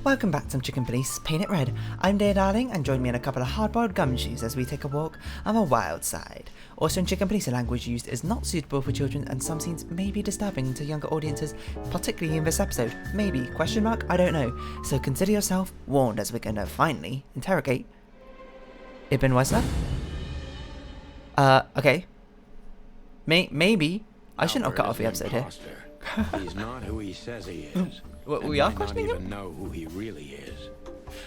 Welcome back to Chicken Police, Paint It Red. I'm Dear Darling, and join me in a couple of hard-boiled gumshoes as we take a walk on the wild side. Also in Chicken Police, the language used is not suitable for children and some scenes may be disturbing to younger audiences, particularly in this episode. Maybe, question mark, I don't know. So consider yourself warned as we're gonna finally interrogate Ibn Weisler. Okay. Maybe. I shouldn't have cut off the episode here. He's not who he says he is. What, we are questioning him? I don't even know who he really is.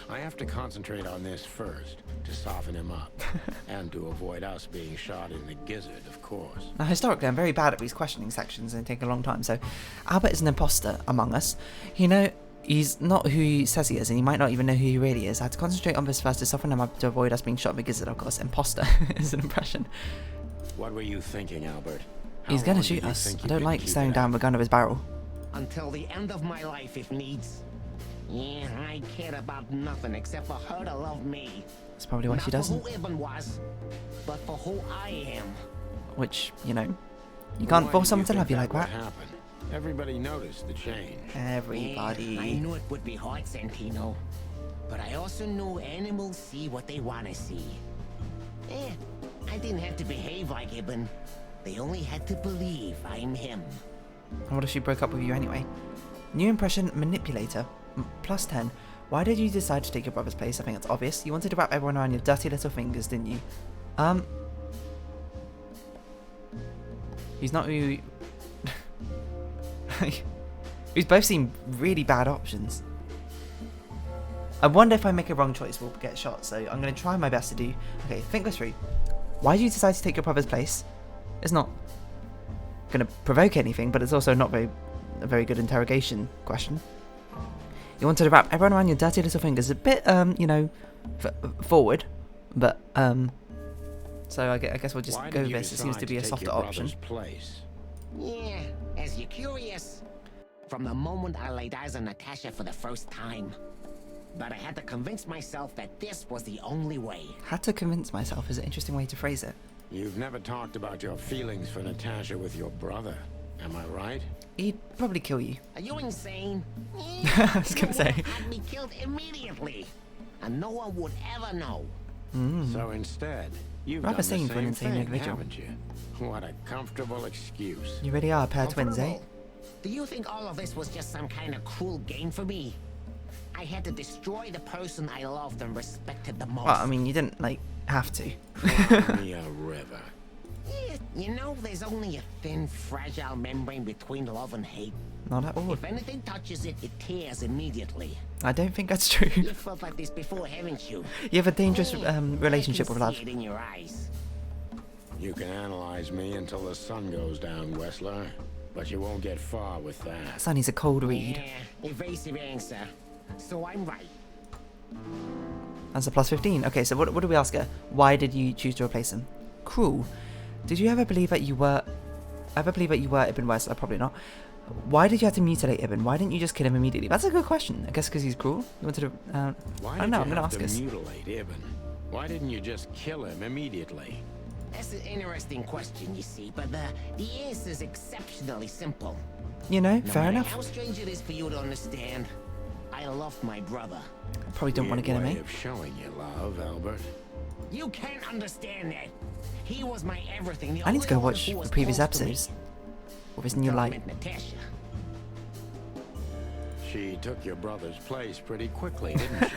I have to concentrate on this first to soften him up, and to avoid us being shot in the gizzard, of course. Now, historically, I'm very bad at these questioning sections and they take a long time. So, Albert is an imposter among us. You know, he's not who he says he is, and he might not even know who he really is. I had to concentrate on this first to soften him up to avoid us being shot in the gizzard. Of course, imposter is an impression. What were you thinking, Albert? He's gonna shoot us. I don't like staring down the gun of his barrel. Until the end of my life, if needs. Yeah, I cared about nothing except for her to love me. That's probably why she doesn't. Not for who Ibn was, but for who I am. Which, you know, you can't force someone to love you like that. Happened? Everybody noticed the change. Everybody. Yeah, I knew it would be hard, Santino. But I also knew animals see what they want to see. I didn't have to behave like Ibn. They only had to believe I'm him. And what if she broke up with you anyway? New impression, manipulator. Plus 10. Why did you decide to take your brother's place? I think it's obvious. You wanted to wrap everyone around your dirty little fingers, didn't you? He's not who you... These both seem really bad options. I wonder if I make a wrong choice, we'll get shot. So I'm going to try my best to do... Okay, think this through. Why did you decide to take your brother's place? It's not going to provoke anything, but it's also not a very good interrogation question. You wanted to wrap everyone around your dirty little fingers. A bit, you know, forward, but, so I guess we'll just go with this. It seems to be a softer option. Place? Yeah, as you're curious, from the moment I laid eyes on Natasha for the first time, but I had to convince myself that this was the only way. Had to convince myself is an interesting way to phrase it. You've never talked about your feelings for Natasha with your brother, am I right? He'd probably kill you. Are you insane? I was gonna say. Had me killed immediately, and no one would ever know. So instead, you've Rather done sane the for an same insane thing, individual. haven't you? What a comfortable excuse. You really are a pair of twins, eh? Do you think all of this was just some kind of cruel game for me? I had to destroy the person I loved and respected the most. Well, I mean, you didn't, like, have to. Cry me a river. Yeah, you know, there's only a thin, fragile membrane between love and hate. Not at all. If anything touches it, it tears immediately. I don't think that's true. You felt like this before, haven't you? You have a dangerous relationship with love. I can see it in your eyes. You can analyze me until the sun goes down, Wessler, but you won't get far with that. Sonny's a cold read. Yeah, evasive answer. So I'm right. That's a plus 15. Okay, so what do we ask her? Why did you choose to replace him? Cruel. Did you ever believe that you were... Ibn Weisler? Probably not. Why did you have to mutilate Ibn? Why didn't you just kill him immediately? That's a good question. I guess because he's cruel. You wanted to... Why I don't know. I'm did you going to have ask to us. mutilate Ibn? Why didn't you just kill him immediately? That's an interesting question, you see, but the answer is exceptionally simple. You know, No fair matter enough. how strange it is for you to understand, I loved my brother. I probably don't want to get him, Weird eh? way of showing you love, Albert. You can't understand that. He was my everything. The I need to go only one watch who the was previous close to me. episodes with his new Until I light. met Natasha. She took your brother's place pretty quickly, didn't she?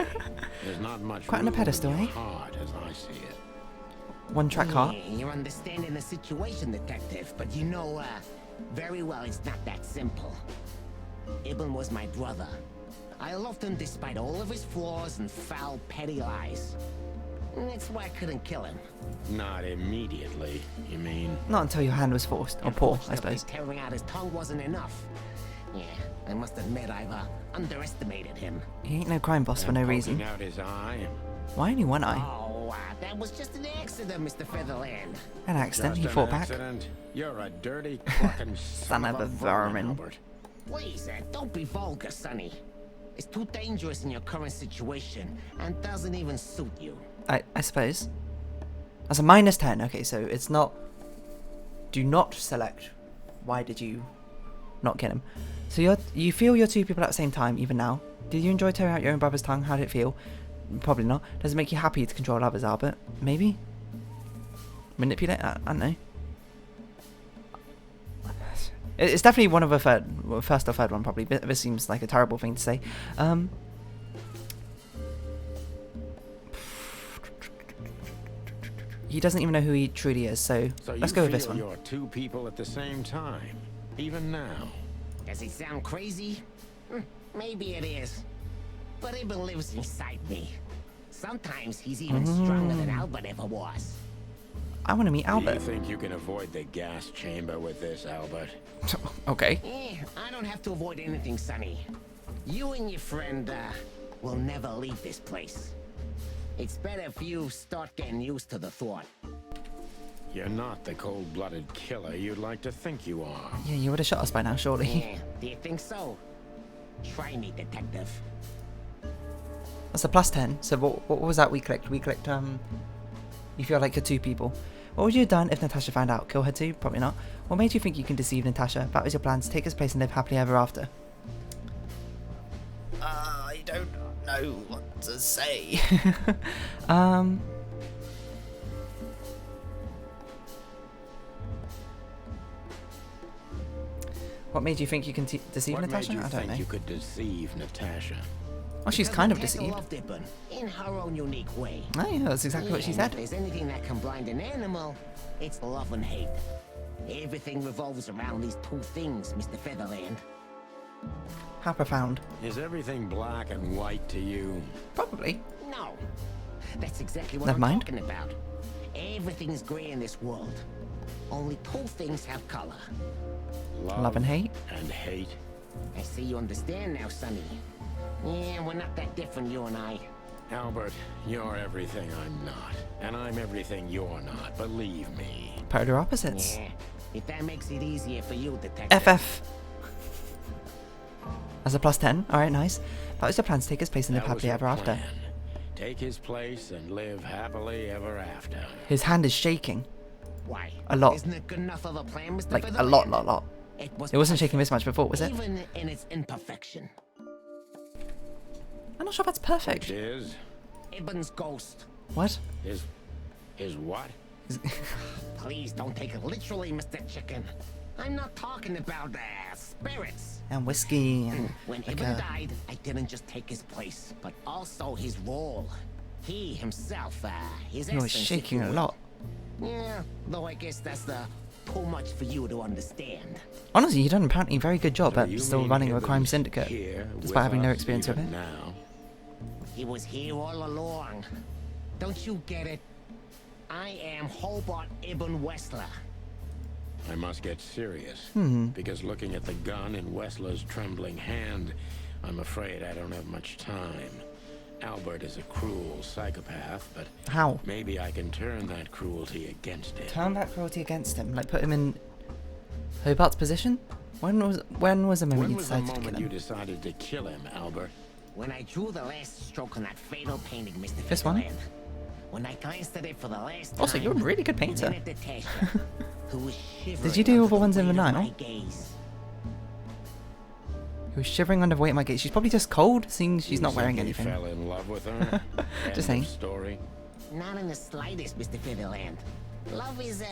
There's not much Quite on a room pedestal, in your eh? heart, as I see it. One track heart. Yeah, you're understanding the situation, detective, but you know, very well it's not that simple. Ibn was my brother. I loved him despite all of his flaws and foul, petty lies. And that's why I couldn't kill him. Not immediately, you mean? Not until your hand was forced. Or paw, I Unfortunately, suppose. tearing out his tongue wasn't enough. Yeah, I must admit I've underestimated him. He ain't no crime boss for no And reason. poking out his eye. Why only one eye? Oh, that was just an accident, Mr. Featherland. An accident. Just He an fought back. accident. You're a dirty, clucking Son of a vermin. Albert. Please, don't be vulgar, Sonny. It's too dangerous in your current situation and doesn't even suit you. I suppose. That's a minus 10. Okay, so it's not... Do not select. Why did you not kill him? So you feel you're two people at the same time, even now. Did you enjoy tearing out your own brother's tongue? How did it feel? Probably not. Does it make you happy to control others, Albert? Maybe? Manipulate? I don't know. It's definitely one of a first or third one, probably. But this seems like a terrible thing to say. He doesn't even know who he truly is, so let's go with this one. You're two people at the same time, even now. Does it sound crazy? Maybe it is. But Ibn lives inside me. Sometimes he's even stronger than Albert ever was. I want to meet Do Albert. you think you can avoid the gas chamber with this, Albert? Okay. I don't have to avoid anything, Sonny. You and your friend, will never leave this place. It's better if you start getting used to the thought. You're not the cold-blooded killer you'd like to think you are. Yeah, you would have shot us by now, surely. Yeah, do you think so? Try me, detective. That's a +10. So what was that we clicked? We clicked, you feel like you're two people. What would you have done if Natasha found out? Kill her too? Probably not. What made you think you can deceive Natasha? That was your plan to take his place and live happily ever after. I don't know what to say. What made you think you can deceive Natasha? What made you I don't think know. you could deceive Natasha? Well, she's kind of deceived. Loved Ibn in her own unique way. Oh, yeah, that's exactly what she And said. If there's anything that can blind an animal, it's love and hate. Everything revolves around these two things, Mr. Featherland. How profound. Is everything black and white to you? Probably. No, that's exactly what Never I'm mind. talking about. Everything's gray in this world. Only two things have color. Love and hate. And hate. I see you understand now, Sonny. Yeah, we're not that different, you and I. Albert, you're everything I'm not. And I'm everything you're not, believe me. Polar opposites. Yeah, if that makes it easier for you, detective. FF. As a +10. Alright, nice. That was your plan to take his place and live That was happily your ever after. plan. Take his place and live happily ever after. His hand is shaking. Why? A lot. Isn't it good enough of a plan, Mr. Like, a Featherland? lot. It It wasn't shaking this much before, was it? Even in its imperfection. I'm not sure that's perfect. Which is? Ibn's ghost. What? Is what? Please don't take it literally, Mr. Chicken. I'm not talking about spirits. And whiskey and When like Ibn died, I didn't just take his place, but also his role. He himself, his he was essence, if shaking you a will. lot. Yeah, though I guess that's too much for you to understand. Honestly, you've done apparently a very good job So at you still mean running a crime Ibn's syndicate, here despite with having no us experience with even it. now? He was here all along. Don't you get it? I am Hobart Ibn Wessler. I must get serious. Hmm. Because looking at the gun in Wessler's trembling hand, I'm afraid I don't have much time. Albert is a cruel psychopath, but How? maybe I can turn that cruelty against him. Turn that cruelty against him, like put him in Hobart's position? When was the moment When you was the decided to kill moment you him? decided to kill him, Albert? When I drew the last stroke on that fatal painting, Mr. This one? Featherland. When I glanced at it for the last time. Also, you're a really good and painter. then at Natasha, who was shivering Did you do all the under ones in the weight of Nile? my gaze. He was shivering under the weight of my gate. She's probably just cold, seeing she's not You wearing simply anything. Fell in love with her. End Just saying. of story. Not in the slightest, Mr. Featherland. Love is,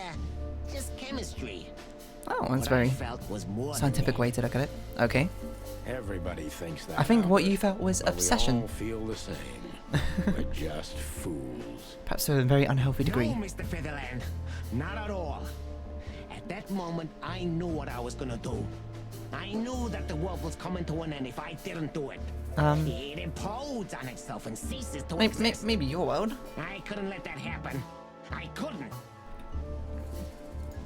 just chemistry. Oh, that's What I very felt was more scientific than way to look at it. Okay. Everybody thinks that. I think what Albert, you felt was but obsession. We all feel the same. We're just fools. Perhaps to a very unhealthy No, degree. Mr. Featherland. Not at all. At that moment, I knew what I was gonna do. I knew that the world was coming to an end if I didn't do it. It implodes on itself and ceases to exist. Maybe your world. I couldn't let that happen. I couldn't.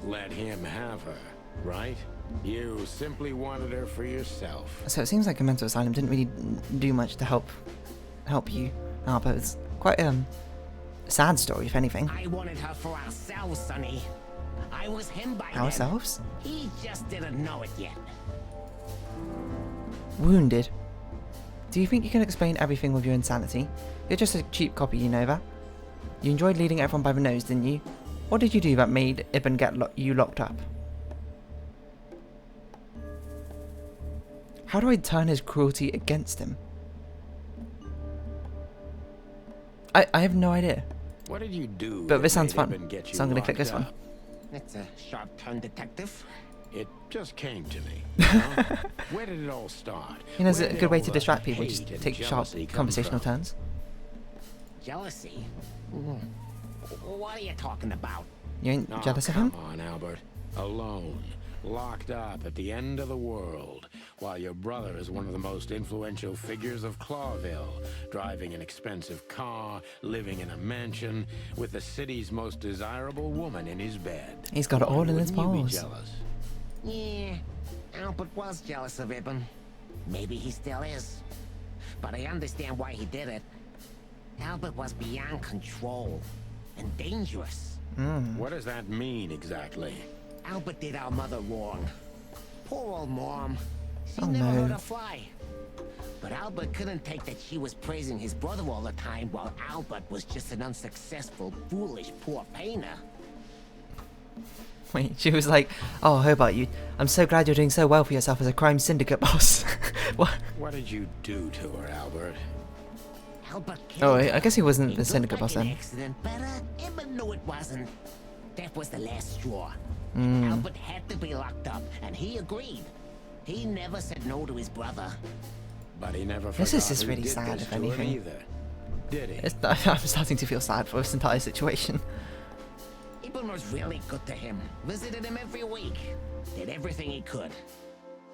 Let him have her, right? You simply wanted her for yourself. So it seems like a mental asylum didn't really do much to help you, Albert. It's quite a sad story, if anything. I wanted her for ourselves, Sonny. I was him by then. Ourselves? He just didn't know it yet. Wounded. Do you think you can explain everything with your insanity? You're just a cheap copy, you know that? You enjoyed leading everyone by the nose, didn't you? What did you do that made Ibn get you locked up? How do I turn his cruelty against him? I have no idea. What did you do? But that this sounds made fun, Ibn get you so I'm gonna click locked this one. up? That's a sharp turn, detective. It just came to me. You know? Where did it all start? You know, it's Where a did good way all to the distract people, hate just and take sharp jealousy come conversational from? turns. Jealousy? What are you talking about? You ain't Oh, jealous of come him? on, Albert. Alone, locked up at the end of the world, while your brother is one of the most influential figures of Clawville, driving an expensive car, living in a mansion, with the city's most desirable woman in his bed. He's got it all Why in his wouldn't you be balls. jealous? Yeah, Albert was jealous of Ibn. Maybe he still is. But I understand why he did it. Albert was beyond control and dangerous. What does that mean exactly? Albert did our mother wrong. Poor old mom. She Oh, never no. hurt a fly. But Albert couldn't take that she was praising his brother all the time while Albert was just an unsuccessful, foolish, poor painter. Wait, she was like, oh, how about you? I'm so glad you're doing so well for yourself as a crime syndicate boss. What? What did you do to her, Albert? Albert Oh, killed I her. guess he wasn't It the looked syndicate like boss an then. accident, but Ibn knew it wasn't. That was the last straw. Hmm. Albert had to be locked up, and he agreed. He never said no to his brother. But he never This is forgot just who really did sad, this if to him anything. either. Did he? I'm starting to feel sad for this entire situation. Ibn was really good to him. Visited him every week. Did everything he could.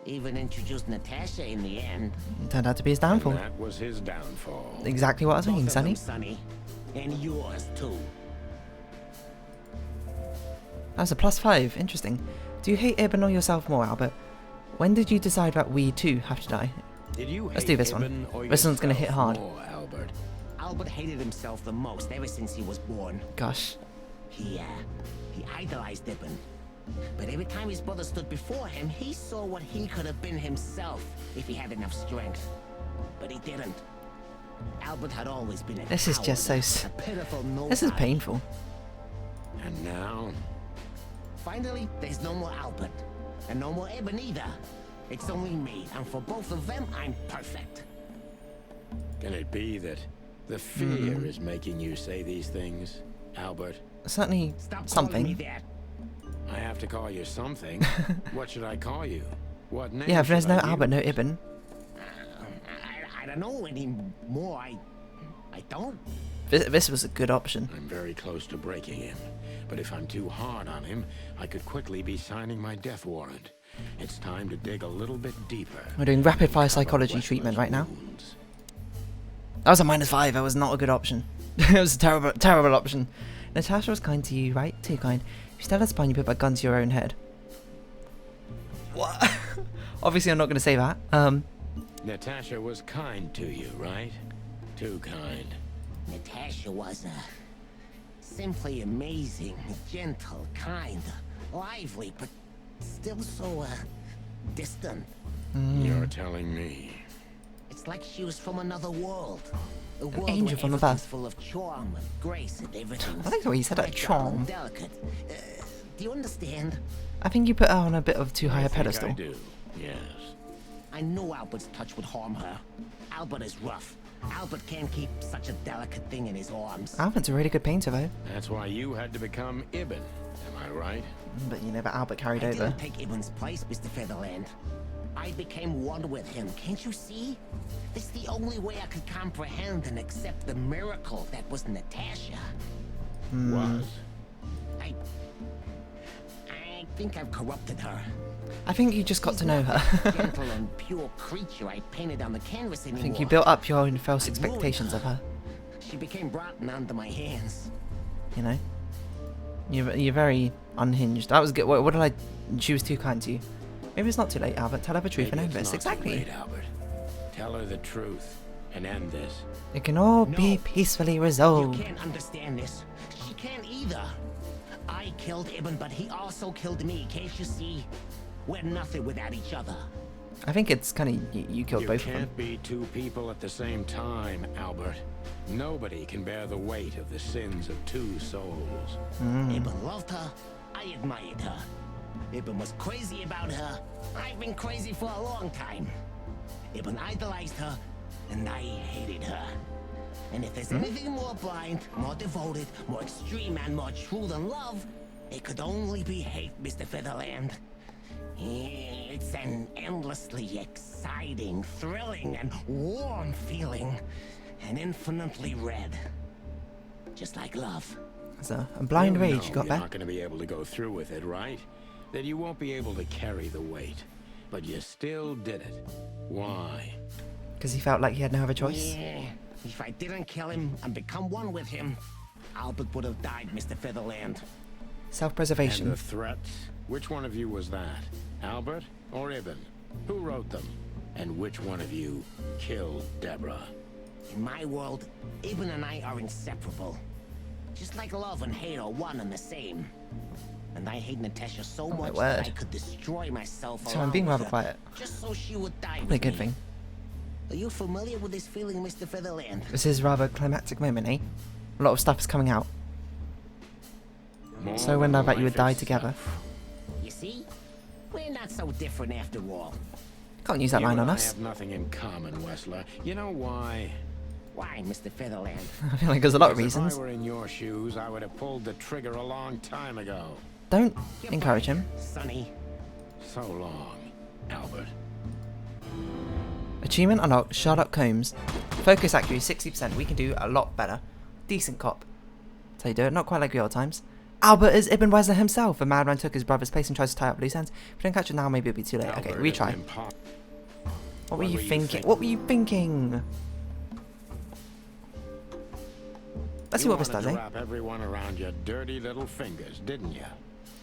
Even introduced Natasha in the end. Turned out to be his And downfall. that was his downfall. Exactly what I was thinking, Both of them, Sonny. Sonny. And yours, too. That was a +5. Interesting. Do you hate Ibn or yourself more, Albert? When did you decide that we too have to die? Did you Let's hate do this one. Ibn or This one's gonna hit yourself hard. more, Albert? Albert hated himself the most ever since he was born. Gosh. He idolized Ibn. But every time his brother stood before him, he saw what he could have been himself if he had enough strength. But he didn't. Albert had always been a This is just so coward, a pitiful This is nobody. painful. And now? Finally, there's no more Albert. And no more Ibn either. It's only me, and for both of them, I'm perfect. Can it be that the fear is making you say these things, Albert? Certainly Stop calling me something. that. I have to call you something. What should I call you? What name? Yeah, if there's should no I Albert, no use? Ibn. I don't know anymore. I don't. This was a good option. I'm very close to breaking him. But if I'm too hard on him, I could quickly be signing my death warrant. It's time to dig a little bit deeper. We're doing rapid fire Cover psychology Wesley's treatment right now. wounds. That was a -5. That was not a good option. It was a terrible, terrible option. Natasha was kind to you, right? Too kind. If you still had a spine, you put that gun to your own head. What? Obviously, I'm not going to say that. Natasha was kind to you, right? Too kind. Natasha was simply amazing, gentle, kind, lively, but still so distant. You're telling me. It's like she was from another world. A world angel where from everything's above. full of charm and grace and everything. I like the way you said that, charm. Delicate. Do you understand? I think you put her on a bit of too high I a think pedestal. I do. Yes. I know Albert's touch would harm her. Albert is rough. Albert can't keep such a delicate thing in his arms. Albert's a really good painter, though. That's why you had to become Ibn. Am I right? But you know, but Albert carried I over. didn't take Ibn's place, Mr. Featherland. I became one with him, can't you see? It's the only way I could comprehend and accept the miracle that was Natasha. Was. I think I've corrupted her. I think you just got She's to know not her. the gentle and pure creature I painted on the canvas anymore. I think you built up your own false I ruined expectations of her. She became rotten under my hands. You know, you're very unhinged. That was good. What did I? She was too kind to you. Maybe it's not too late, Albert. Tell her the truth and end Maybe this. it's not too Exactly. late, Albert. Tell her the truth and end this. It can all No. be peacefully You resolved. can't understand this. She can't either. I killed Ibn, but he also killed me. Can't you see? We're nothing without each other. I think it's kind of you killed You both of them. can't be two people at the same time, Albert. Nobody can bear the weight of the sins of two souls. Ibn loved her. I admired her. Ibn was crazy about her. I've been crazy for a long time. Ibn idolized her, and I hated her. And if there's anything more blind, more devoted, more extreme, and more true than love, it could only be hate, Mr. Featherland. It's an endlessly exciting, thrilling, and warm feeling. And infinitely red. Just like love. So, a blind You rage know you got you're there. not going to be able to go through with it, right? That you won't be able to carry the weight. But you still did it. Why? Because he felt like he had no other choice. Yeah. If I didn't kill him and become one with him, Albert would have died, Mr. Featherland. And Self-preservation. the threats? Which one of you was that? Albert or Ibn? Who wrote them? And which one of you killed Deborah? In my world, Ibn and I are inseparable. Just like love and hate are one and the same. And I hate Natasha so my much word. that I could destroy myself. So I'm along being with rather her, quiet. just so she would die Probably a with good me. thing. Are you familiar with this feeling, Mr. Featherland? This is a rather climactic moment, eh? A lot of stuff is coming out. More So when than I bet you would life die itself. together. You see? We're not so different after all. Can't use that You line and on I us. have nothing in common, Wessler. You know why? Why, Mr. Featherland? I feel like there's a lot of Because reasons. If I were in your shoes, I would have pulled the trigger a long time ago. Don't Goodbye, encourage him. Sonny. So long, Albert. Achievement unlocked, Sherlock Holmes. Focus accuracy 60%. We can do a lot better. Decent cop. So you do it, not quite like the old times. Albert is Ibn Wessler himself. A madman took his brother's place and tries to tie up loose ends. If we don't catch it now, maybe it'll be too late. Okay, Albert is retry. What were you thinking? What were you thinking? Let's see what this does, eh? Wrap everyone around your dirty little fingers, didn't you?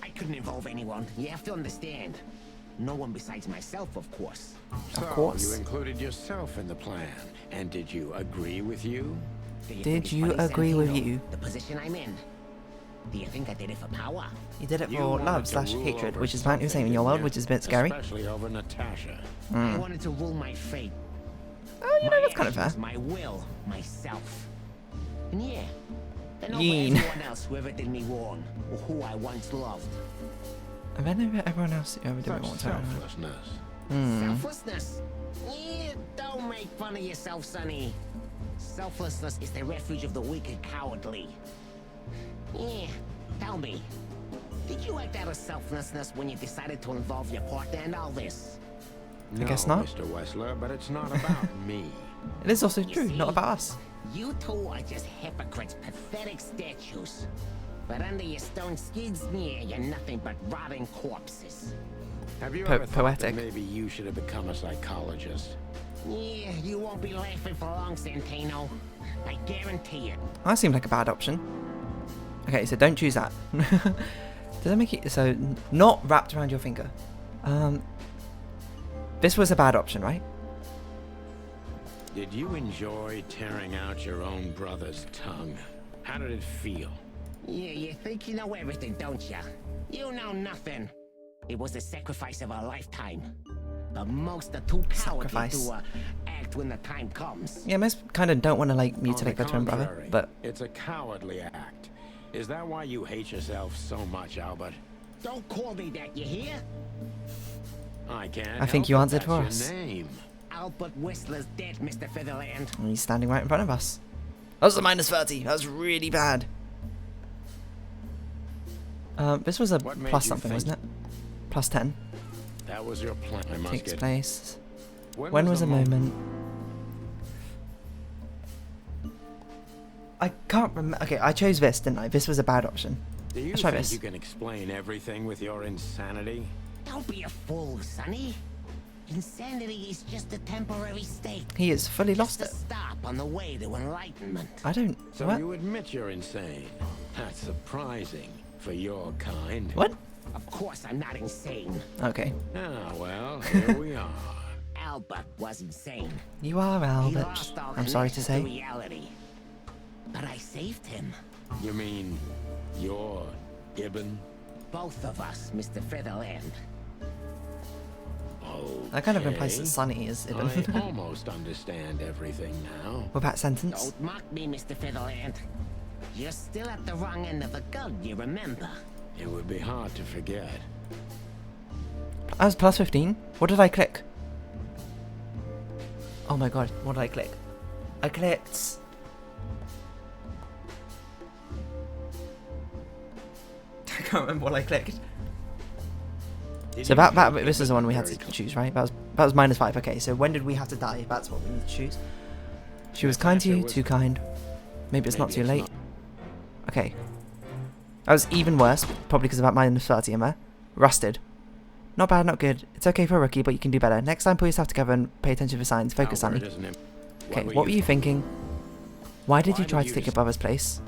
I couldn't involve anyone. You have to understand. No one besides myself, of course. So course. you included yourself in the plan, and did you agree with you? Do Did think it's you funny, agree with Santino, you? The position I'm in. Do you think I did it for power? You did it You for wanted love to slash rule hatred, over which is apparently the same in your something, world, didn't which you? is a bit scary. Especially over Natasha. I wanted to rule my fate. Oh, you know, My that's kind of fair. actions, my will, myself. And yeah, then over Yeen. everyone else who ever did me wrong, or who I once loved. And then over everyone else who ever did Such it one time. selflessness. Selflessness? Yeah, don't make fun of yourself, Sonny. Selflessness is the refuge of the weak and cowardly. Yeah, tell me. Did you act out of selflessness when you decided to involve your partner in all this? No, guess not. Mr. Wessler, but it's not about me. It is also You true, see? not about us. You two are just hypocrites, pathetic statues. But under your stone skids, yeah, you're nothing but rotting corpses. Have you Po- ever thought poetic. that maybe you should have become a psychologist? Yeah, you won't be laughing for long, Santino. I guarantee it. That seemed like a bad option. Okay, so don't choose that. Does that make it so not wrapped around your finger? This was a bad option, right? Did you enjoy tearing out your own brother's tongue? How did it feel? Yeah, you think you know everything, don't ya? You know nothing. It was the sacrifice of a lifetime. But most are too cowardly Sacrifice. to act when the time comes. Yeah, most kind of don't want to like On mutilate the their twin brother, contrary, but it's a cowardly act. Is that why you hate yourself so much, Albert? Don't call me that, you hear? I can't. I think help you it, answered that's for your us. Name. Albert Whistler's dead, Mr. Featherland. he's standing right in front of us. That was a minus 30. That was really bad. This was a What made plus you something, think- wasn't it? Plus 10. That was your plan. I must Takes get. place. When was the a moment? I can't remember. Okay, I chose this, didn't I? This was a bad option. Do you Let's try think this. you can explain everything with your insanity? Don't be a fool, Sonny. Insanity is just a temporary state. He has fully lost Just it. a stop on the way to enlightenment. I don't. So What? you admit you're insane. That's surprising for your kind. What? Of course I'm not insane. Okay. Ah, well, here we are. Albert was insane. You are He Albert. lost all I'm sorry to connection say. reality. But I saved him. You mean you're Ibn? Both of us, Mr. Featherland. That kind of implies that Okay. Sonny is I Ibn. almost understand everything now. With that sentence. Don't mock me, Mr. Featherland. You're still at the wrong end of the gun, you remember? It would be hard to forget. I was plus 15. What did I click? Oh my god, what did I click? I clicked I can't remember what I clicked. Did So you this is the one we had very to choose, right? That was -5. Okay, so when did we have to die? That's what we need to choose. She was kind to you, too kind. Maybe it's not too late. Okay. That was even worse, probably because of that -30 in there. Rusted. Not bad, not good. It's okay for a rookie, but you can do better. Next time, pull yourself together and pay attention to signs. Focus, Sonny. Okay, what were you thinking? Why did you try to take your brother's place?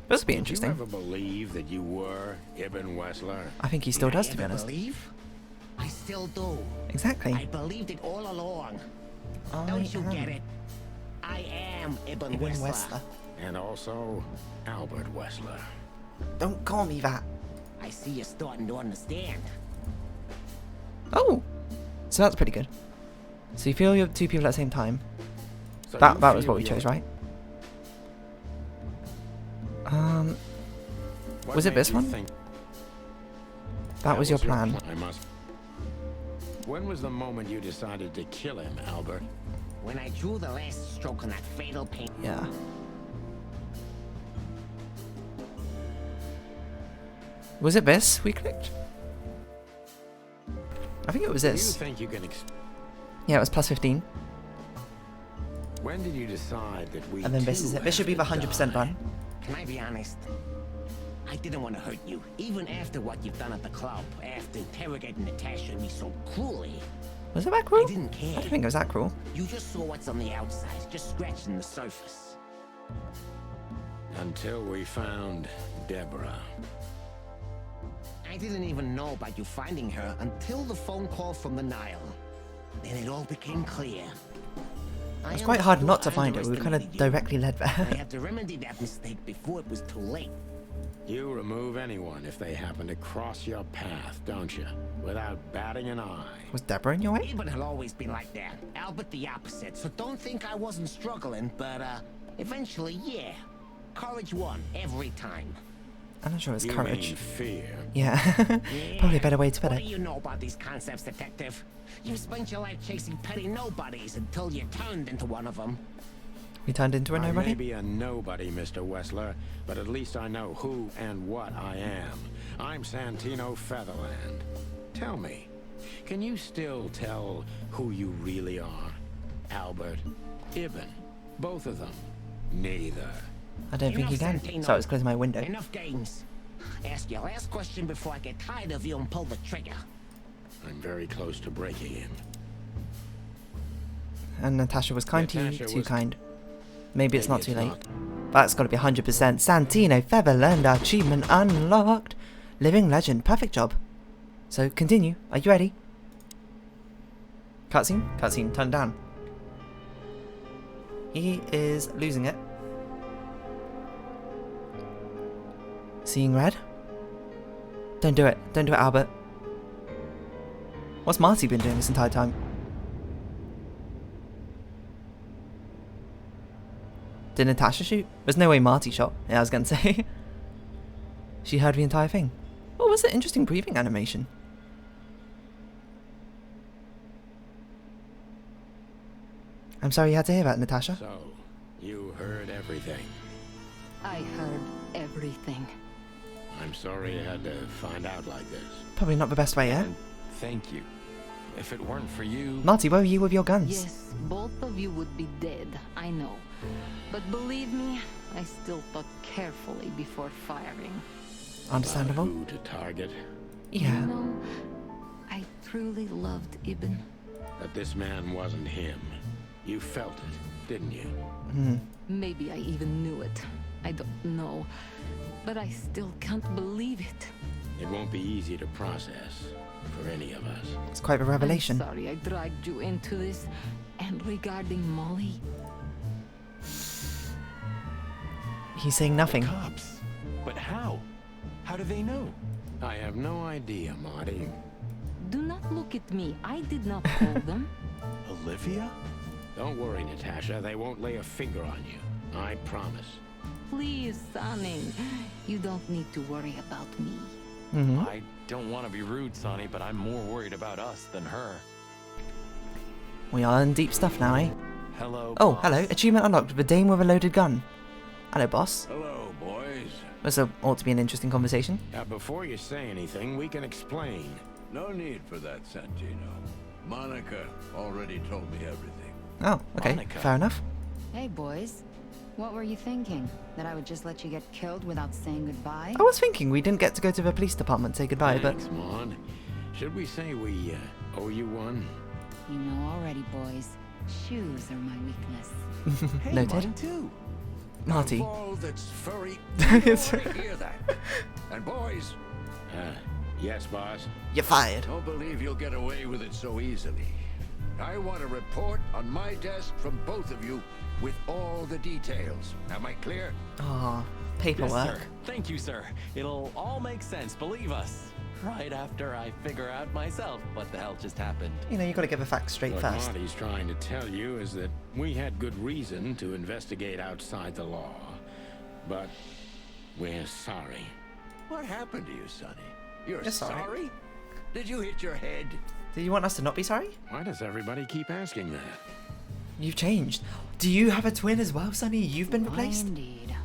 This will be interesting. Did you ever believe that you were Ibn Wessler? I think he still does, to be Did I ever honest. believe? I still do. Exactly. I believed it all along. Don't you get it? I am Ibn Wessler. And also Albert Wessler. Don't call me that. I see you're starting to understand. Oh! So that's pretty good. So you feel you're two people at the same time. So That you was feel what we chose, you're- right? What Was it made this you one? think That was your plan. I must. When was the moment you decided to kill him, Albert? When I drew the last stroke on that fatal paint. Yeah. Was it this we clicked? I think it was Do you this. think you can? Yeah, it was +15. When did you decide that we? And then this too is it. This should be the have to 100% die? done. Can I be honest? I didn't want to hurt you, even after what you've done at the club, after interrogating Natasha and me so cruelly. Was it that cruel? I didn't care. I don't think it was that cruel. You just saw what's on the outside, just scratching the surface. Until we found Deborah. I didn't even know about you finding her until the phone call from the Nile. Then it all became clear. It was quite hard not to find her. We were kind of directly led I there. had to remedy that mistake before it was too late. You remove anyone if they happen to cross your path, don't you? Without batting an eye. Was Deborah in your way? Eben had always been like that. Albert the opposite, so don't think I wasn't struggling, but eventually, yeah. Courage won, every time. I'm not sure it was You courage. mean fear. Yeah. Probably a better way to put What it. do you know about these concepts, detective? You spent your life chasing petty nobodies until you turned into one of them. We turned into a I may nobody? be a nobody, Mr. Wessler, but at least I know who and what I am. I'm Santino Featherland. Tell me, can you still tell who you really are? Albert, Ibn, both of them? Neither. I don't think you Enough, can. Santino. So it's closing my window. Enough games. Ask your last question before I get tired of you and pull the trigger. I'm very close to breaking him. And Natasha was kind to you, Natasha too was- kind. Maybe it's Maybe not too it's late. not. That's got to be 100%. Santino Featherland achievement unlocked. Living legend. Perfect job. So continue. Are you ready? Cutscene? Cutscene. Turn down. He is losing it. Seeing red? Don't do it. Don't do it, Albert. What's Marty been doing this entire time? Did Natasha shoot? There's no way Marty shot. Yeah, I was gonna say. She heard the entire thing. What was the interesting breathing animation? I'm sorry you had to hear that, Natasha. So, you heard everything. I heard everything. I'm sorry you had to find out like this. Probably not the best way, yeah? And thank you. If it weren't for you... Marty, where were you with your guns? Yes, both of you would be dead, I know. But believe me, I still thought carefully before firing. Understandable. About who to target. Yeah. You know, I truly loved Ibn. That this man wasn't him. You felt it, didn't you? Maybe I even knew it. I don't know. But I still can't believe it. It won't be easy to process for any of us. It's quite a revelation. I'm sorry I dragged you into this. And regarding Molly, He's saying nothing. Cops. But how? How do they know? I have no idea, Marty. do not look at me. I did not call them. Olivia? Don't worry, Natasha. They won't lay a finger on you. I promise. Please, Sonny. You don't need to worry about me. Mm-hmm. I don't want to be rude, Sonny, but I'm more worried about us than her. We are in deep stuff now, eh? Hello, Oh, boss. hello. Achievement unlocked with a dame with a loaded gun. Hello, boss. Hello, boys. This ought to be an interesting conversation. Now, before you say anything, we can explain. No need for that, Santino. Monica already told me everything. Oh, okay. Monica. Fair enough. Hey, boys. What were you thinking? That I would just let you get killed without saying goodbye? I was thinking we didn't get to go to the police department to say goodbye, but... Thanks, Mon. Should we say we owe you one? You know already, boys. Shoes are my weakness. Hey, Noted. mine too. Marty. Of all that's furry, you don't want to hear that. And boys, Yes, boss. You're fired. don't believe you'll get away with it so easily. I want a report on my desk from both of you with all the details. Am I clear? Ah, Yes, paperwork. sir. Thank you, sir. It'll all make sense, believe us. Right after I figure out myself what the hell just happened. You know, you got to get the facts straight What first. Marty's trying to tell you is that we had good reason to investigate outside the law. But we're sorry. What happened to you, Sonny? You're You're sorry. sorry? Did you hit your head? Do you want us to not be sorry? Why does everybody keep asking that? You've changed. Do you have a twin as well, Sonny? You've been Why replaced? indeed.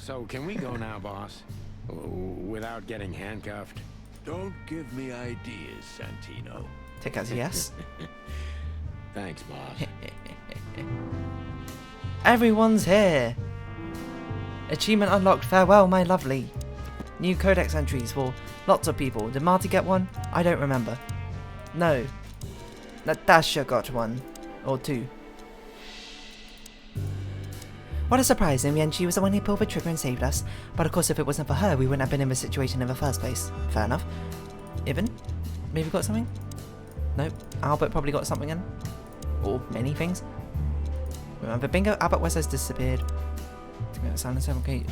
So can we go now, boss? Without getting handcuffed? Don't give me ideas, Santino. Take that as a yes. Thanks, boss. Everyone's here. Achievement unlocked. Farewell, my lovely. New codex entries for lots of people. Did Marty get one? I don't remember. No. Natasha got one. Or two. What a surprise, in the end she was the one who pulled the trigger and saved us. But of course if it wasn't for her, we wouldn't have been in this situation in the first place. Fair enough. Ivan? Maybe got something? Nope. Albert probably got something in. Or many things. Remember bingo? Albert West has disappeared. Okay.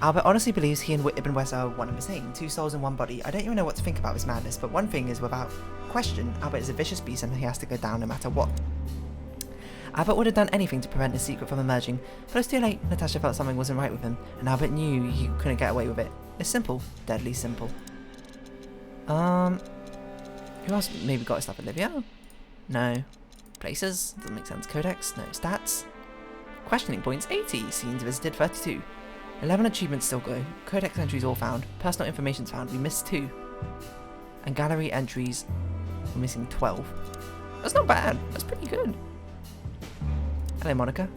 Albert honestly believes he and Ibn West are one and the same. Two souls in one body. I don't even know what to think about this madness, but one thing is without question, Albert is a vicious beast and he has to go down no matter what. Albert would have done anything to prevent his secret from emerging, but it's too late. Natasha felt something wasn't right with him, and Albert knew he couldn't get away with it. It's simple. Deadly simple. Who else maybe got his stuff? Olivia? No. Places? Doesn't make sense. Codex? No. Stats? Questioning points 80. Scenes visited 32. 11 achievements still go. Codex entries all found. Personal information's found. We missed 2. And gallery entries, we're missing 12. That's not bad. That's pretty good. Hello, Monica.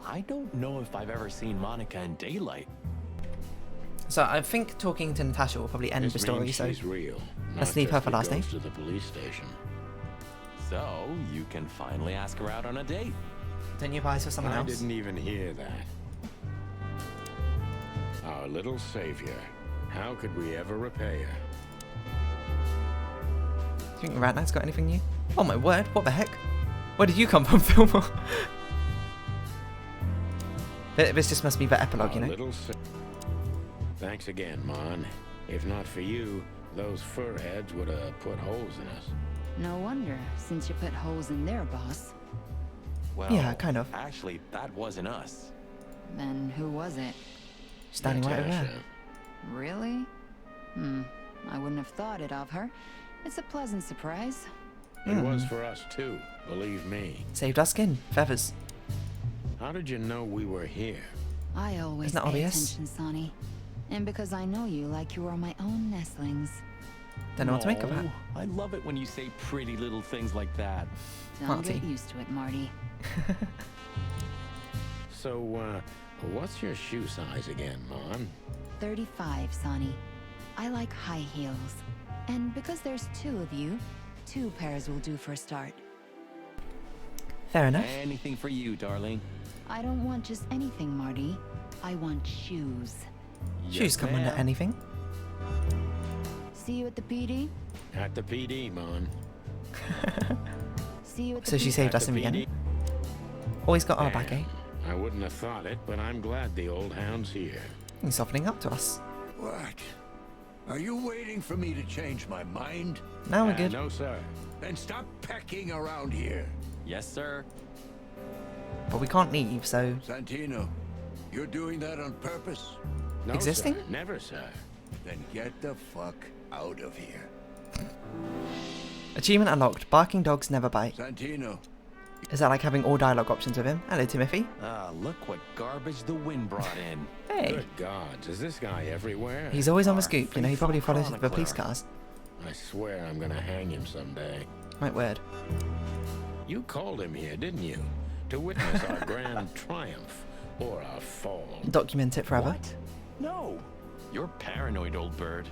I don't know if I've ever seen Monica in daylight. So I think talking to Natasha will probably end This the story, means so she's real. let's not leave her just for the last, eh? ghost of the police station. So, you can finally ask her out on a date. don't you advise for someone I else? didn't even hear that. Our little savior. How could we ever repay her? Do you think Rat Knight's got anything new? Oh my word, what the heck? Where did you come from, Fillmore? This just must be the epilogue, you Our know? little Thanks again, Mon. If not for you, those fur heads would have put holes in us. No wonder, since you put holes in their boss. Well, Yeah, kind of. Actually, that wasn't us. Then who was it? Standing right over there. Natasha. Really? I wouldn't have thought it of her. It's a pleasant surprise. It was for us too, believe me. Saved our skin. Feathers. How did you know we were here? I always Isn't that pay obvious? attention, Sonny. And because I know you like you are my own nestlings. Don't know what to make of that. No, I love it when you say pretty little things like that. Don't Marty. get used to it, Marty. So, what's your shoe size again, Mon? 35, Sonny. I like high heels. And because there's 2 of you, 2 pairs will do for a start. Fair enough. Anything for you, darling. I don't want just anything, Marty. I want shoes. Shoes come under ma'am. anything. See you at the PD? At the PD, Mon. See you at the So she PD. saved At us in the PD. end. Always got our back, eh? I wouldn't have thought it, but I'm glad the old hound's here. He's softening up to us. What? Are you waiting for me to change my mind? Now we're good. No, sir. Then stop pecking around here. Yes, sir. But we can't leave, so... Santino, you're doing that on purpose? No, Existing? Sir. Never, sir. Then get the fuck out of here. Achievement unlocked. Barking dogs never bite. Santino. Is that like having all dialogue options with him? Hello, Timothy. Ah, look what garbage the wind brought in. Hey. Good gods, is this guy everywhere? He's always on the Our scoop. You know, he probably faithful follows the police chronicler. cars. I swear I'm gonna hang him someday. My word. You called him here, didn't you? To witness our grand triumph or our fall. Document it forever. What? No. You're paranoid, old bird.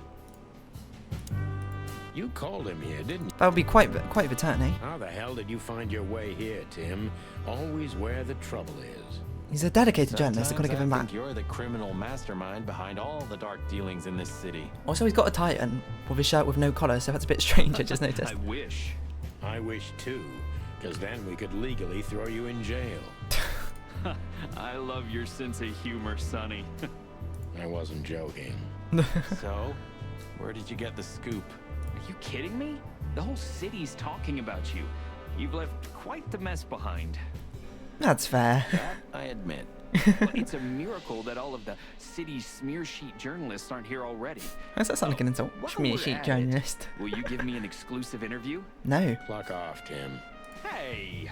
You called him here, didn't you? That would be quite the turn, eh? How the hell did you find your way here, Tim? Always where the trouble is. He's a dedicated journalist. I've got to Sometimes give him I that. think you're the criminal mastermind behind all the dark dealings in this city. Also, he's got a Titan with his shirt with no collar, so that's a bit strange. I just noticed. I wish. I wish too, because then we could legally throw you in jail. I love your sense of humor, Sonny. I wasn't joking. So, where did you get the scoop? Are you kidding me? The whole city's talking about you. You've left quite the mess behind. That's fair. That I admit. Well, it's a miracle that all of the city's smear sheet journalists aren't here already. Does that sound like an insult? While Schmear we're sheet at it, journalist. Will you give me an exclusive interview? No. Pluck off, Tim. Hey!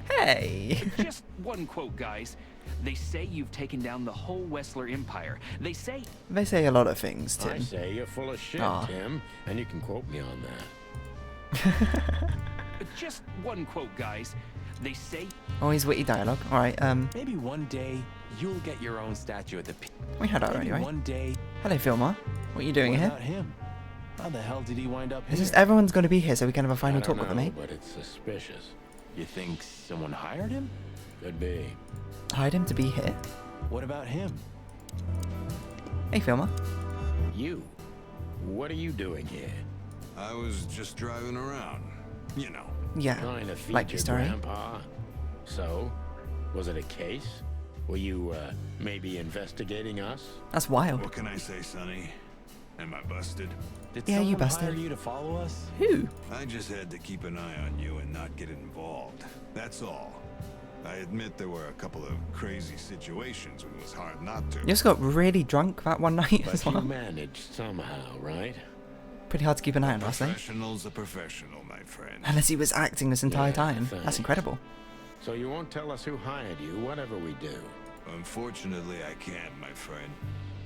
Hey. Just one quote, guys. They say you've taken down the whole Wessler Empire. They say... They say a lot of things, I Tim. say you're full of shit, Aw. Tim, and you can quote me on that. Just one quote, guys. They say... Always witty dialogue. Alright, Maybe one day you'll get your own statue at the peak. we had that Maybe already, right? one day. Hello, Filmar. What are you doing What here? about him? How the hell did he wind up It's here? just everyone's going to be here so we can have a final I don't talk with know, them, eh? but it's suspicious. You think someone hired him? Could be. Hired him to be here? What about him? Hey, Filmar. You. What are you doing here? I was just driving around. You know. Yeah, Trying to feed like your your story. grandpa? So, was it a case? Were you, maybe investigating us? That's wild. What can I say, Sonny? Am I busted? Did Yeah, you someone busted. hire you to follow us? Who? I just had to keep an eye on you and not get involved. That's all. I admit there were a couple of crazy situations when it was hard not to. You just got really drunk that one night as But you well. managed somehow, right? Pretty hard to keep an eye on last night. Professional's a professional, my friend. Unless he was acting this entire Yeah, time. thanks. That's incredible. So you won't tell us who hired you, whatever we do. Unfortunately, I can't, my friend.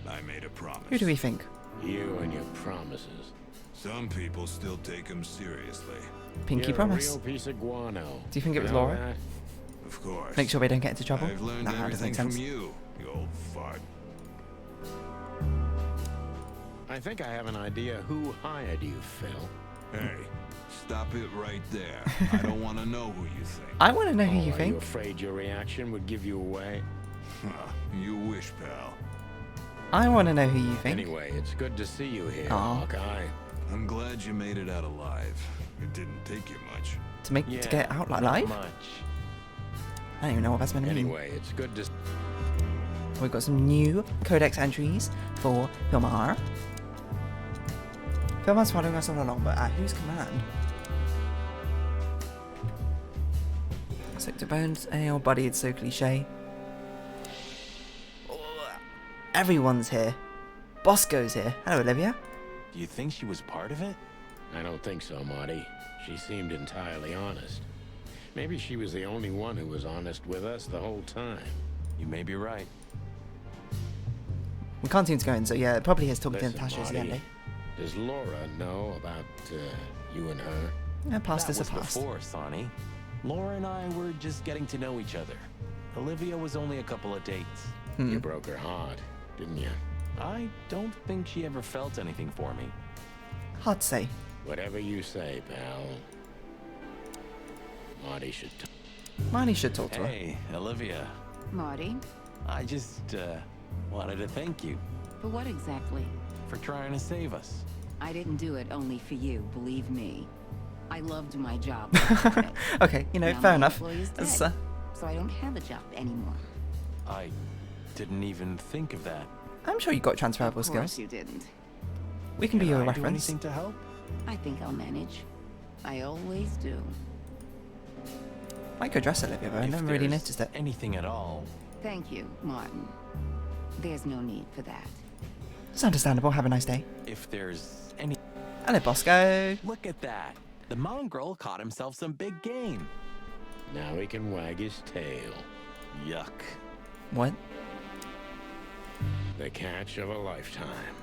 I made a promise. Who do we think? You and your promises. Some people still take them seriously. Pinky You're promise. a real piece of guano. Do you think it was know Laura? that? Of course. Make sure we don't get into trouble? I've learned Nah, that doesn't everything make from sense. you old fart. I think I have an idea who hired you, Phil. Hey, stop it right there. I don't want to know who you think. I want to know who Oh, you are you think. afraid your reaction would give you away? You wish, pal. I want to know who you think. Anyway, it's good to see you here, Aw. Hawkeye. I'm glad you made it out alive. It didn't take you much. To get out like not live? much. I don't even know what that's meant to mean. Anyway, it's good to... We've got some new codex entries for Filmar. Filmar's following us all along, but at whose command? Stick to bones. Hey, old buddy, it's so cliche. Oh, everyone's here. Bosco's here. Hello, Olivia. Do you think she was part of it? I don't think so, Marty. She seemed entirely honest. Maybe she was the only one who was honest with us the whole time. You may be right. We can't seem to go in, so yeah, probably his talking to Listen, Natasha is the Marty, end, eh? does Laura know about, you and her? Yeah, past That is was the past. before, Sonny. Laura and I were just getting to know each other. Olivia was only a couple of dates. You broke her heart, didn't you? I don't think she ever felt anything for me. Hard to say. Whatever you say, pal. Marty should... Marnie should talk to her. Hey, Olivia. Marty, I just, wanted to thank you for what exactly? for trying to save us. I didn't do it only for you, believe me. I loved my job. Okay, you know, Now fair my enough. employee's It's, dead, so I don't have a job anymore. I didn't even think of that. I'm sure you got transferable Of course skills. you didn't. We can be your I do reference. anything to help? I think I'll manage. I always do. Like your dress, Olivia, but I If never really there's noticed it. Anything at all. Thank you, Martin. There's no need for that. It's understandable. Have a nice day. If there's any... Hello, Bosco. Look at that. The mongrel caught himself some big game. Now he can wag his tail. Yuck. What? The catch of a lifetime.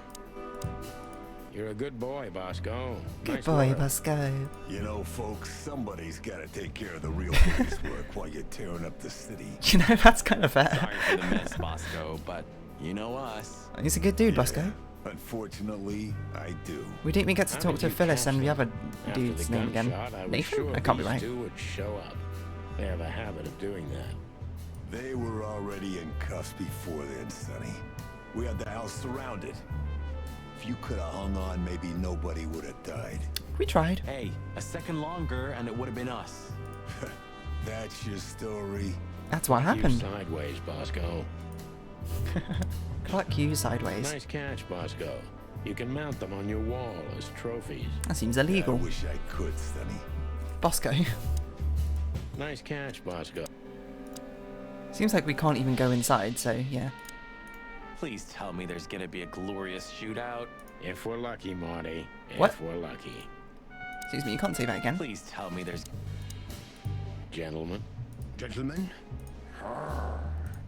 You're a good boy, Bosco. Good Nice boy, work. Bosco. You know, folks, somebody's gotta take care of the real police work while you're tearing up the city. You know, that's kind of fair. Sorry for the mess, Bosco, but you know us. He's a good dude, Bosco. Unfortunately, I do. We didn't even get to How talk did to you Phyllis catch and the them? other After dude's the name again. gunshot, I was Nathan? sure I can't be these right. two would show up. They have a habit of doing that. They were already in cuffs before then, Sonny. We had the house surrounded. If you could have hung on, maybe nobody would have died. We tried. Hey, a second longer and it would have been us. That's your story. That's what You happened. sideways, Bosco. Clark you sideways. Nice catch, Bosco. You can mount them on your wall as trophies. That seems I illegal. wish I could, Sonny. Bosco. Nice catch, Bosco. Seems like we can't even go inside, so yeah. Please tell me there's gonna be a glorious shootout. If we're lucky, Marty. What? If we're lucky. Excuse me, you can't say that again. Please tell me there's... Gentlemen, Gentlemen?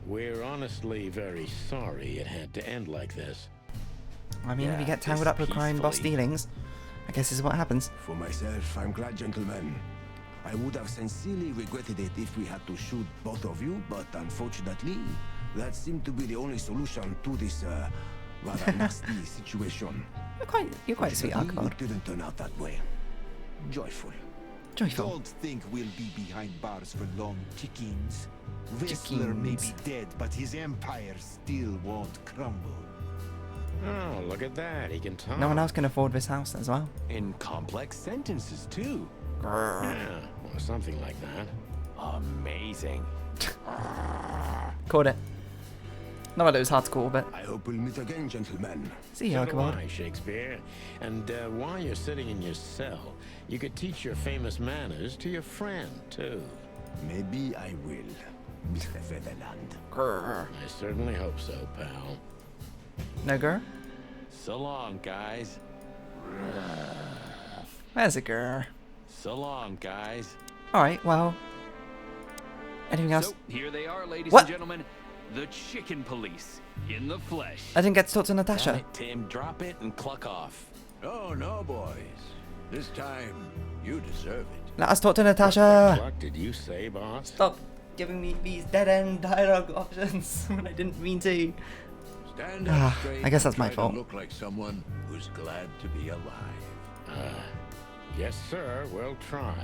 we're honestly very sorry it had to end like this. I mean, if you Yeah, get tangled just up with crime boss peacefully. dealings, I guess this is what happens. For myself, I'm glad, gentlemen. I would have sincerely regretted it if we had to shoot both of you, but unfortunately, that seemed to be the only solution to this, rather nasty situation. You're quite sweet, Fortunately, Archibald. it didn't turn out that way. Joyful. Joyful. Don't think we'll be behind bars for long, chickens. Whistler may be Chickens. dead, but his empire still won't crumble. Oh, look at that. He can talk. No one else can afford this house as well. In complex sentences, too. Yeah, or something like that. Amazing. Called it. Not that it was hard to call, but I hope we'll meet again, gentlemen. see you, So do Archibald. I, Shakespeare. And while you're sitting in your cell, you could teach your famous manners to your friend, too. Maybe I will, Mr. Featherland. Grr. I certainly hope so, pal. No girl? So long, guys. Where's a girl? So long, guys. Alright, well. Anything else? So, here they are, ladies What? and gentlemen. The Chicken Police, in the flesh. I didn't get to talk to Damn Natasha. it, Tim, drop it and cluck off. Oh, no, boys. This time, you deserve it. Let us talk to Natasha. What did you say, boss? Stop giving me these dead-end dialogue options when I didn't mean to. Stand up straight I guess and that's my try to fault. look like someone who's glad to be alive. Yes, sir. We'll try.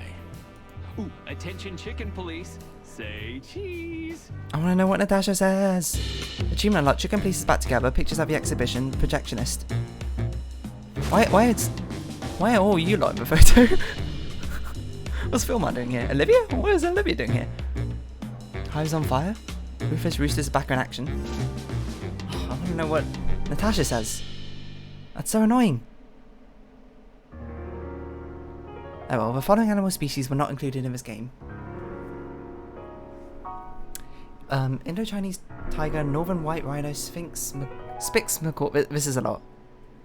Ooh, attention Chicken Police, say cheese. I want to know what Natasha says. Achievement unlocked. Chicken Police is back together. Pictures at the exhibition. Projectionist. Why are all you lot in the photo? What's Philmar doing here? Olivia? What is Olivia doing here? Hive's on fire? Rufus Rooster's back in action. I want to know what Natasha says. That's so annoying. Oh well, the following animal species were not included in this game. Indo-Chinese tiger, northern white rhino, sphinx, spix, macaw. This is a lot.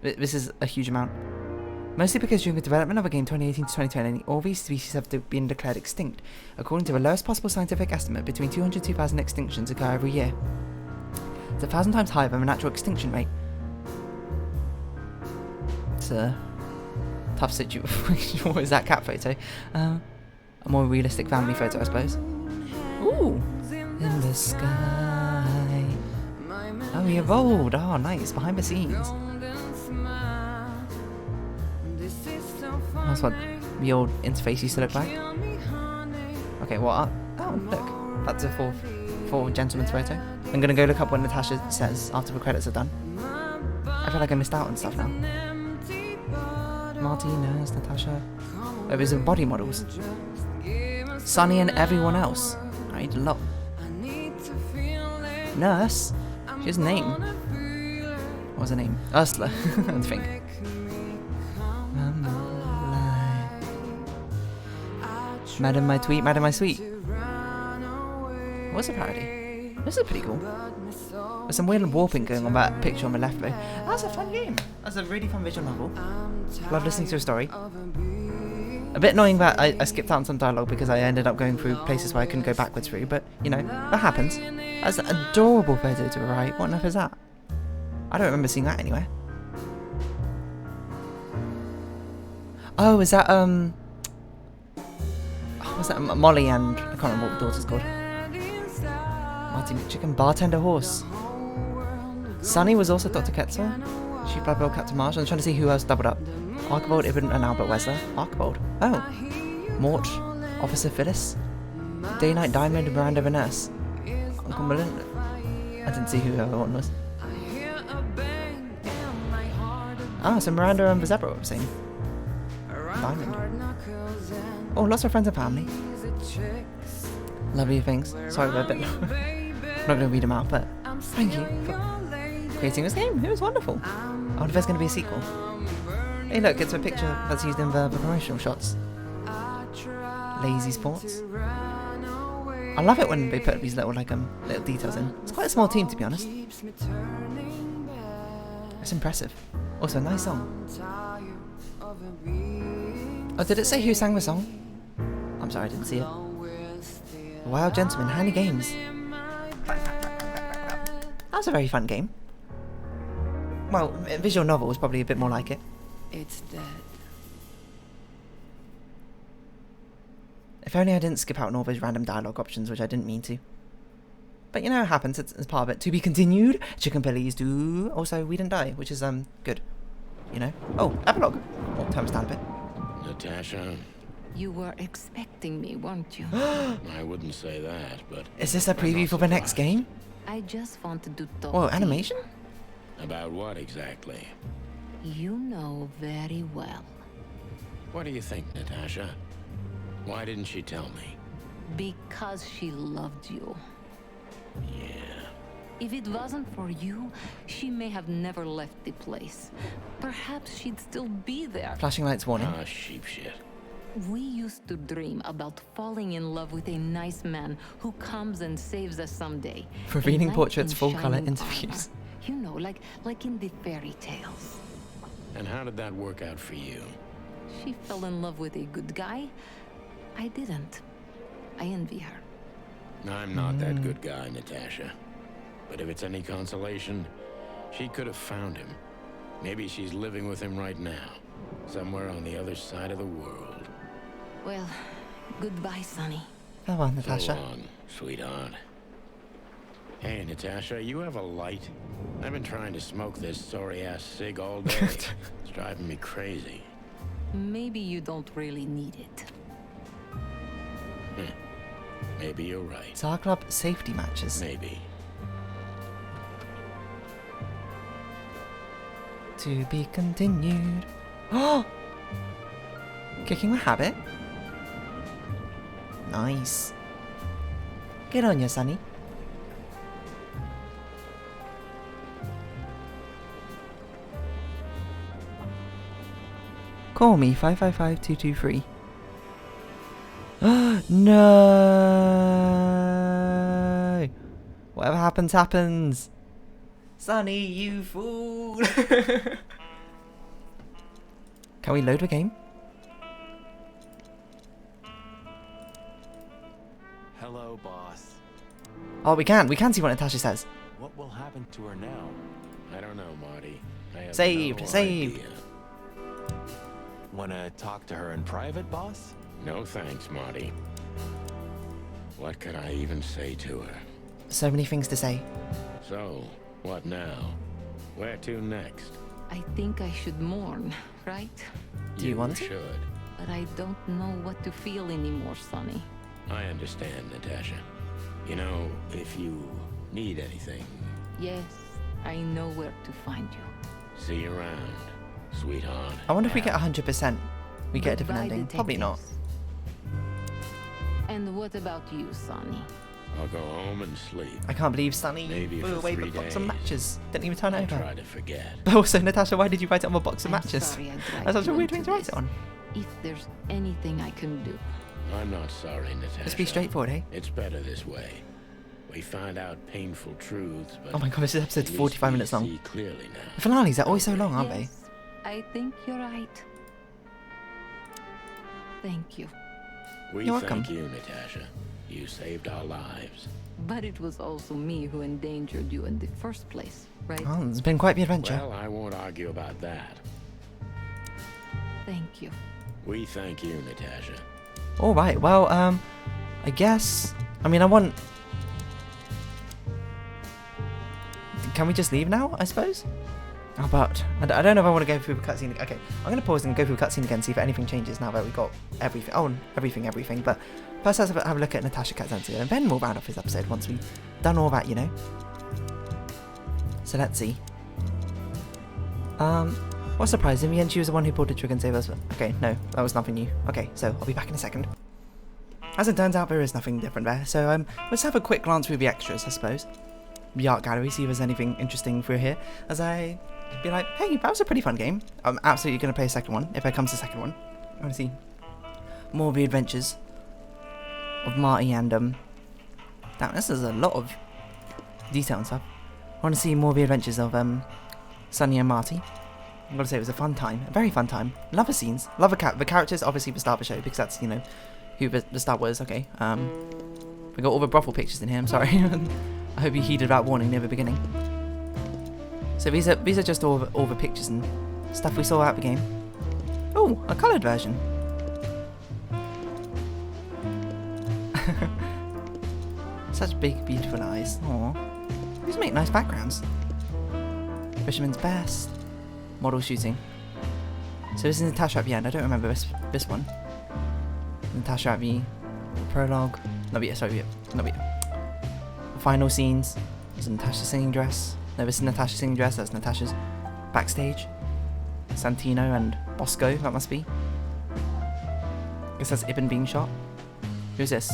This is a huge amount. Mostly because during the development of the game 2018 to 2020, all these species have been declared extinct. According to the lowest possible scientific estimate, between 200 and 2,000 extinctions occur every year. It's 1,000 times higher than the natural extinction rate. It's a tough situation. What is that cat photo? A more realistic family photo, I suppose. Ooh! In the sky. Oh, he evolved. Oh, nice. Behind the scenes. That's what the old interface used to look like. Okay, what? Oh, look. That's a full gentleman's photo. I'm gonna go look up what Natasha says after the credits are done. I feel like I missed out on stuff now. Martinez, Natasha. Oh, these are body models. Sunny and everyone else. I need a lot. Nurse? She has a name. What was her name? Ursula, I think. Madam My Tweet, Madam My Sweet. What's a parody? This is pretty cool. There's some weird warping going on that picture on the left though. That's a fun game. That's a really fun visual novel. Love listening to a story. A bit annoying that I skipped out on some dialogue because I ended up going through places where I couldn't go backwards through, but you know, that happens. That's an adorable photo to the right. What on earth is that? I don't remember seeing that anywhere. Oh, is that what's that? Molly and I can't remember what the daughter's called. Marty McChicken, bartender horse. Sunny was also Dr. Quetzal. She played Bill Captain Marsh. I'm trying to see who else doubled up. Archibald, Ibn, and Albert Wesley. Archibald. Oh. Mort, Officer Phyllis. Day Night Diamond, Miranda the nurse. Uncle Melinda. I didn't see who the other one was. Ah, so Miranda and the zebra were saying. Diamond. Oh, lots of friends and family. Lovely things. Sorry, we're a bit I'm not going to read them out, but thank you for creating this game. It was wonderful. I wonder if there's going to be a sequel. Hey look, it's a picture that's used in the promotional shots. Lazy Sports. I love it when they put these little little details in. It's quite a small team, to be honest. It's impressive. Also, a nice song. Oh, did it say who sang the song? I'm sorry, I didn't see it. Wild Gentleman, Handy Games. That was a very fun game. Well, a visual novel was probably a bit more like it. It's dead. If only I didn't skip out on all those random dialogue options, which I didn't mean to. But you know, it happens. It's part of it. To be continued. Chicken bellies do. Also, we didn't die, which is good. You know. Oh, epilogue. Oh, turn us down a bit. Natasha. You were expecting me, weren't you? I wouldn't say that, but... Is this a preview for the next game? I just wanted to talk. Whoa, to animation? you. About what exactly? You know very well. What do you think, Natasha? Why didn't she tell me? Because she loved you. Yeah. If it wasn't for you, she may have never left the place. Perhaps she'd still be there. Flashing lights warning. Ah, sheep shit. We used to dream about falling in love with a nice man who comes and saves us someday. Revealing A knight portraits, in full colour shining interviews. armor. You know, like in the fairy tales. And how did that work out for you? She fell in love with a good guy. I didn't. I envy her. I'm not that good guy, Natasha. But if it's any consolation, she could have found him. Maybe she's living with him right now. Somewhere on the other side of the world. Well, goodbye, Sonny. Farewell, Natasha. So long, sweetheart. Hey, Natasha, you have a light? I've been trying to smoke this sorry-ass cig all day. It's driving me crazy. Maybe you don't really need it. Maybe you're right. Tsar Club safety matches. Maybe. To be continued. Oh! Kicking the habit. Nice. Get on you, Sonny. Call me 555-223. No! Whatever happens, happens. Sonny, you fool! Can we load the game? Hello, boss. Oh, we can. We can see what Natasha says. What will happen to her now? I don't know, Marty. I have Saved, no saved. idea. Wanna talk to her in private, boss? No thanks, Marty. What could I even say to her? So many things to say. So, what now? Where to next? I think I should mourn, right? Do you want to? should. But I don't know what to feel anymore, Sonny. I understand, Natasha. You know, if you need anything, Yes, I know where to find you. see you around, sweetheart. I wonder if we get 100%. We get a different Goodbye, ending. Probably not. detectives. And what about you, Sonny? I'll go home and sleep. I can't believe Sonny Maybe threw for away the 3 box of days. matches. Didn't even turn it I'll over. try to forget. But also, Natasha, why did you write it on a box of I'm matches? sorry I dragged That's such a you weird thing into to write it this. on. If there's anything I can do. I'm not sorry, Natasha. Let's be straightforward, eh? It's better this way. We find out painful truths, but Oh my god, this episode's at least 45 we minutes long. see clearly now. The finales are always so long, aren't they? Yes, I think you're right. Thank you. We You're welcome. thank you, Natasha. You saved our lives. But it was also me who endangered you in the first place, right? Oh, it's been quite the adventure. Well, I won't argue about that. Thank you. We thank you, Natasha. Alright, well, I guess... I mean, I want... Can we just leave now, I suppose? Oh, but I don't know if I want to go through the cutscene. Okay, I'm going to pause and go through the cutscene again, see if anything changes now that we've got everything. Oh, everything. But first, let's have a look at Natasha Katzensia, and then we'll round off this episode once we've done all that, you know? So let's see. What surprise, in the end she was the one who pulled the trigger and saved us. Okay, no, that was nothing new. Okay, so I'll be back in a second. As it turns out, there is nothing different there, so let's have a quick glance through the extras, I suppose. The art gallery, see if there's anything interesting through here, as I be like, hey, that was a pretty fun game. I'm absolutely going to play a second one, if there comes a second one. I want to see more of the adventures of Marty and, damn, this is a lot of detail and stuff. I want to see more of the adventures of, Sunny and Marty. I've got to say, it was a fun time, a very fun time. Love the scenes, love the characters, obviously the star of the show, because that's, you know, who the star was. Okay, we got all the brothel pictures in here, I'm sorry. I hope you heeded that warning near the beginning. So these are just all the pictures and stuff we saw out the game. Oh, a coloured version. Such big, beautiful eyes. Aww. These make nice backgrounds. Fisherman's Best. Model shooting. So this is Natasha at the end. I don't remember this one. Natasha at the prologue. Final scenes. There's Natasha's singing dress. No, this is Natasha's singing dress. That's Natasha's backstage. Santino and Bosco, that must be. I guess that's Ibn being shot. Who's this?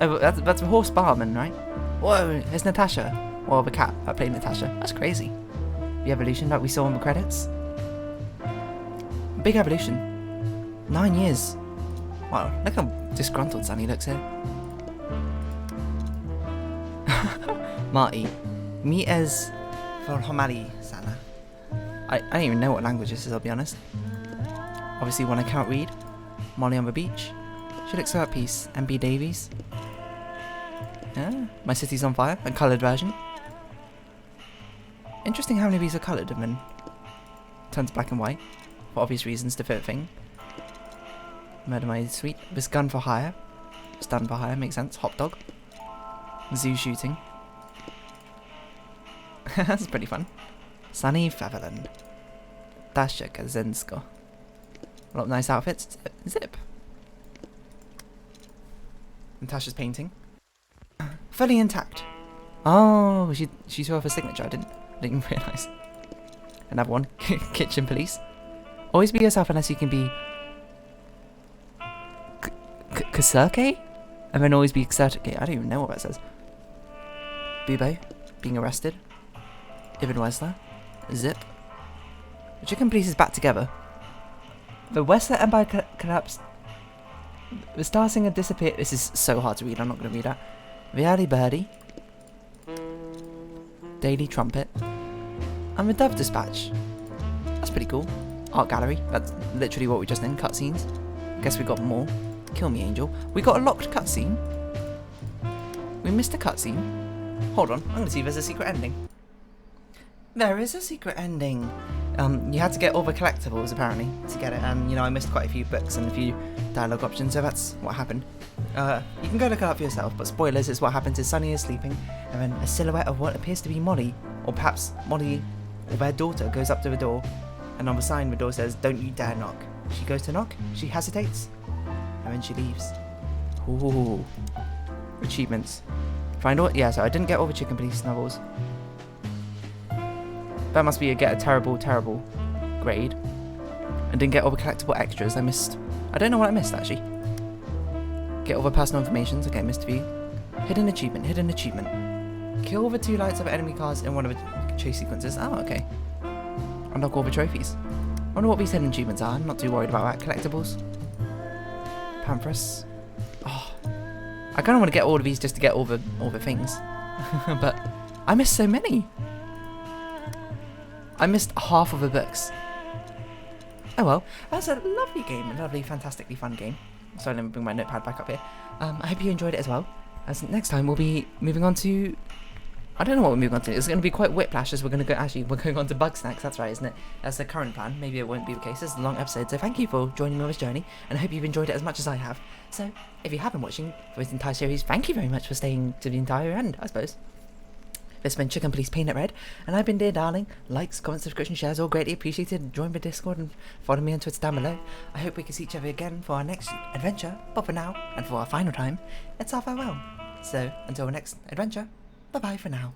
Oh, that's the horse barman, right? Whoa, it's Natasha. Well, the cat that played Natasha. That's crazy. The evolution like we saw in the credits. Big evolution. 9 years. Wow, look how disgruntled Sunny looks here. Marty. Mi es Vorhomali Sana. I don't even know what language this is, I'll be honest. Obviously one I can't read. Molly on the beach. She looks so at peace. MB Davies. Yeah, My City's on Fire, a coloured version. Interesting how many of these are coloured and then turns black and white. For obvious reasons to fit a thing. Murder My Sweet. This Gun for Hire. Stand for Hire, makes sense. Hot Dog. Zoo Shooting. That's pretty fun. Sunny Featherland. Dasha Kazensko. A lot of nice outfits. Zip. Natasha's painting. Fully intact. Oh, she threw off her signature. I didn't even realise. Another one. Kitchen Police. Always be yourself unless you can be Kasurke? And then always be Kasurke. I don't even know what that says. Bubo. Being arrested. Ibn Wesler. Zip. The Chicken Police is back together. The Westler Empire collapsed. The Star Singer disappeared. This is so hard to read. I'm not going to read that. The Early Birdie. Daily Trumpet. And the Dove Dispatch. That's pretty cool. Art Gallery. That's literally what we just did. Cutscenes. Guess we got more. Kill me, Angel. We got a locked cutscene. We missed a cutscene. Hold on. I'm going to see if there's a secret ending. There is a secret ending. You had to get all the collectibles apparently to get it. You know, I missed quite a few books and a few dialogue options, so that's what happened. You can go look it up for yourself, but spoilers is what happens is Sunny is sleeping, and then a silhouette of what appears to be Molly, or perhaps Molly or their daughter, goes up to the door, and on the sign the door says, "Don't you dare knock." She goes to knock, she hesitates, and then she leaves. Ooh. Achievements. Find all. Yeah, so I didn't get all the Chicken Police novels. That must be get a terrible, terrible grade. I didn't get all the collectible extras. I missed. I don't know what I missed actually. Get all the personal informations. Okay, missed view. Hidden achievement. Hidden achievement. Kill the 2 lights of enemy cars in one of the chase sequences. Oh, okay. Unlock all the trophies. I wonder what these hidden achievements are. I'm not too worried about that. Collectibles. Pamphras. Oh, I kind of want to get all of these just to get all the things. But I missed so many. I missed half of the books. Oh well, that's a lovely game, a lovely, fantastically fun game. Sorry, let me bring my notepad back up here. I hope you enjoyed it as well. As next time we'll be moving on to... I don't know what we're moving on to. It's going to be quite whiplash as we're going to go... Actually, we're going on to Bug Snacks. That's right, isn't it? That's the current plan. Maybe it won't be the case. It's a long episode. So thank you for joining me on this journey. And I hope you've enjoyed it as much as I have. So if you have been watching for this entire series, thank you very much for staying to the entire end, I suppose. This has been Chicken Police Peanut Red. And I've been Dear Darling. Likes, comments, subscription, shares, all greatly appreciated. Join the Discord and follow me on Twitter down below. I hope we can see each other again for our next adventure. But for now, and for our final time, it's our farewell. So until our next adventure, bye-bye for now.